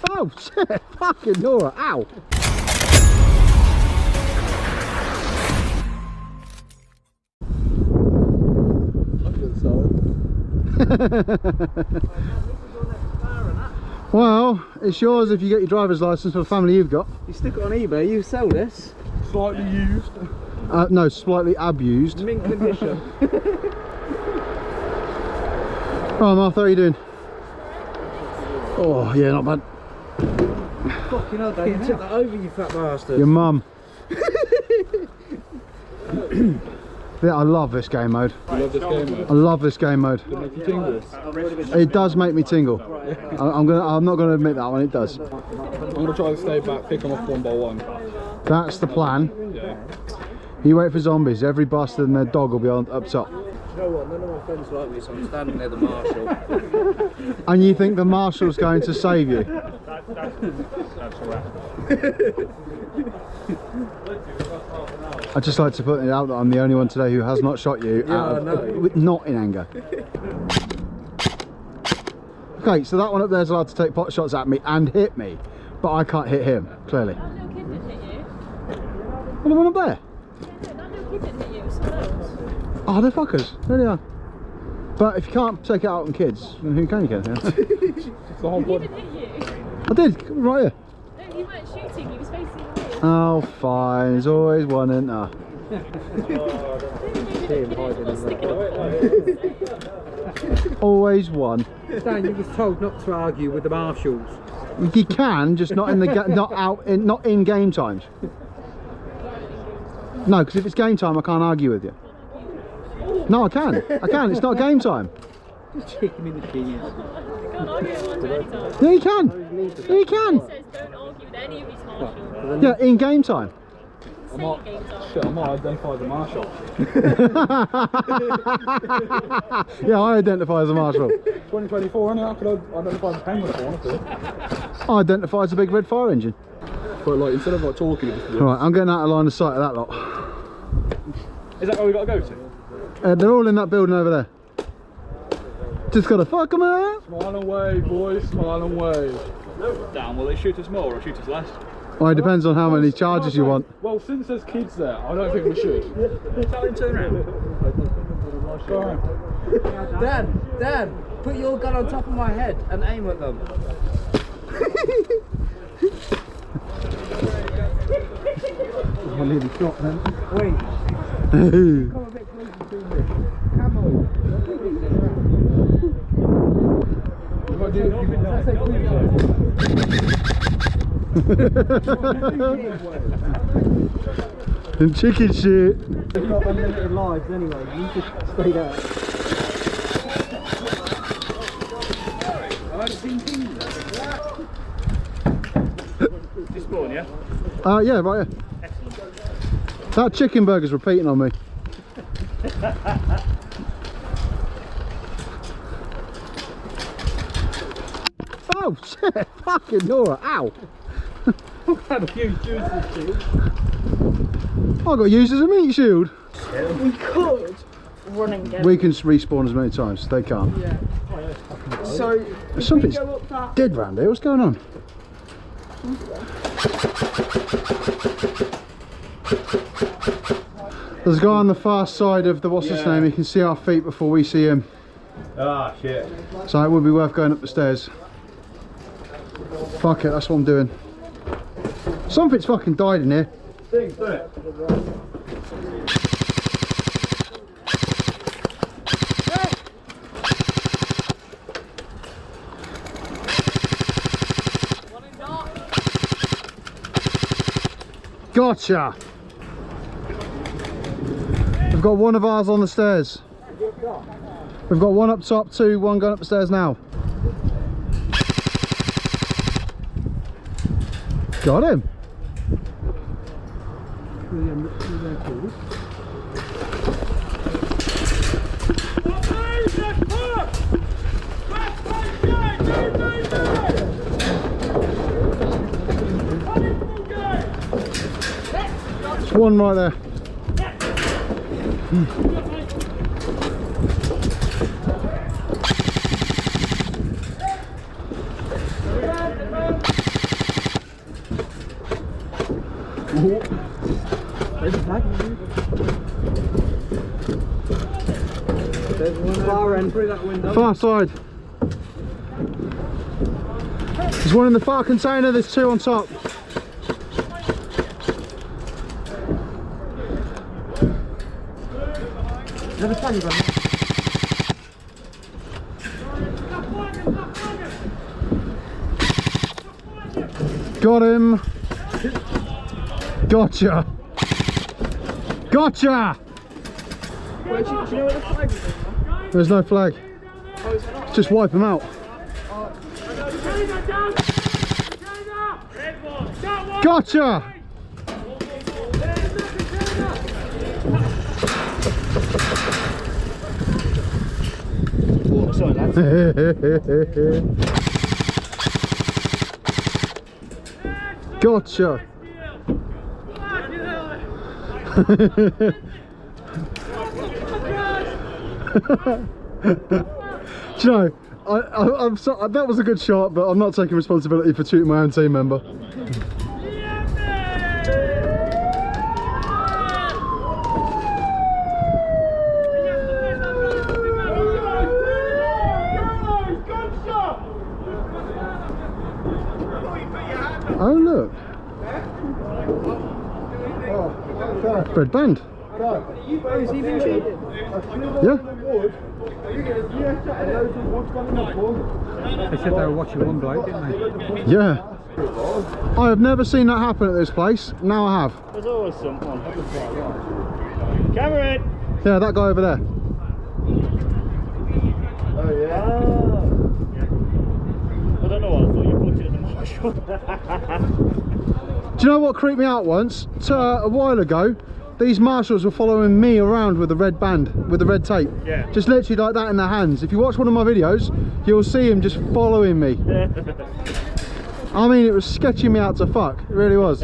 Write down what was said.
Oh shit! Fucking Nora! Ow! Well, it's yours if you get your driver's license for the family you've got. You stick it on eBay, you sell this? Slightly used. No, slightly abused. Mint condition. Oh, Martha, how are you doing? Oh, yeah, not bad. Fucking hell, Dave, you took that over, you fat bastard. Your mum. Yeah, I love this game mode. You love this game, mate? I love this game mode. Does it make you tingle? It does make me tingle. I'm not gonna admit that one. It does. I'm gonna try to stay back, pick them off one by one. That's the plan. Yeah. You wait for zombies. Every bastard and their dog will be on up top. You know what, none of my friends like me, so I'm standing near the marshal. And you think the marshal's going to save you? That's alright. I'd just like to put it out that I'm the only one today who has not shot you, not in anger. Okay, so that one up there is allowed to take pot shots at me and hit me, but I can't hit him, clearly. That little kid didn't hit you. Well, the one up there? Yeah, that little kid didn't hit you, it was someone else. Oh, they're fuckers, there they are. But if you can't take it out on kids, then who can you get? It's the whole He point. didn't hit you. I did, right here. No, you weren't shooting, you was facing me. Oh, fine, there's always one, isn't there? Always one. Dan, you was told not to argue with the marshals. You can, just not in the not in game times. No, because if it's game time, I can't argue with you. No, I can. It's not game time. Just kick him in the cheese. You can't argue with one any time. Yeah, you can. Yeah, you can. It says don't argue with any of these marshals. Yeah, in game time. Say your game time. Shit, I might identify the marshal. Yeah, I identify as a marshal. 2024, innit? I could identify the penguin if I wanted to. I identify as a big red fire engine. But like, instead of like talking, it just Right, I'm getting out of line of sight of that lot. Is that where we got to go to? They're all in that building over there. Just gotta fuck them out. Smile and wave, boys, smile and wave. Dan, will they shoot us more or shoot us less? Well, it depends on how many charges you want. Well, since there's kids there, I don't think we should. Tell him to turn around. Dan, put your gun on top of my head and aim at them. I nearly shot them. Wait, come a bit closer to me. Come on. Them chicken shit. You've got unlimited lives anyway, you just stay there. Just spawn, yeah? Yeah, right here. That chicken burger's repeating on me. Oh shit! Fucking Nora! Ow! How do you use this shit? I got used as a meat shield. We could run and get. We can respawn as many times. They can't. Yeah. So Something's go up that. dead round here. What's going on? There's a guy on the far side of the what's his name. You can see our feet before we see him. Ah, shit. So it would be worth going up the stairs. Fuck it, that's what I'm doing. Something's fucking died in here. Stinks, doesn't it? Gotcha! We've got one of ours on the stairs. We've got one up top, one going up the stairs now. Got him! One right there. There's a flag. There's one far end through that window. Far side. There's one in the far container, there's two on top. There's a flag, brother. Got him. Gotcha. Gotcha. Wait, do you know where the flag is? There's no flag. Oh, is it not? Just wipe them out. Gotcha. Oh, sorry, lads. Gotcha. Do you know, I'm so, that was a good shot, but I'm not taking responsibility for shooting my own team member. Oh look. Red band. Oh, has he been shooting? Yeah. They said they were watching one bloke, didn't they? Yeah. I have never seen that happen at this place. Now I have. There's always someone. Camera in! Yeah, that guy over there. Oh yeah. I don't know what I thought you pointed at the marshal. Do you know what creeped me out once? A while ago, these marshals were following me around with a red band, with the red tape. Yeah. Just literally like that in their hands. If you watch one of my videos, you'll see him just following me. I mean, it was sketching me out to fuck. It really was.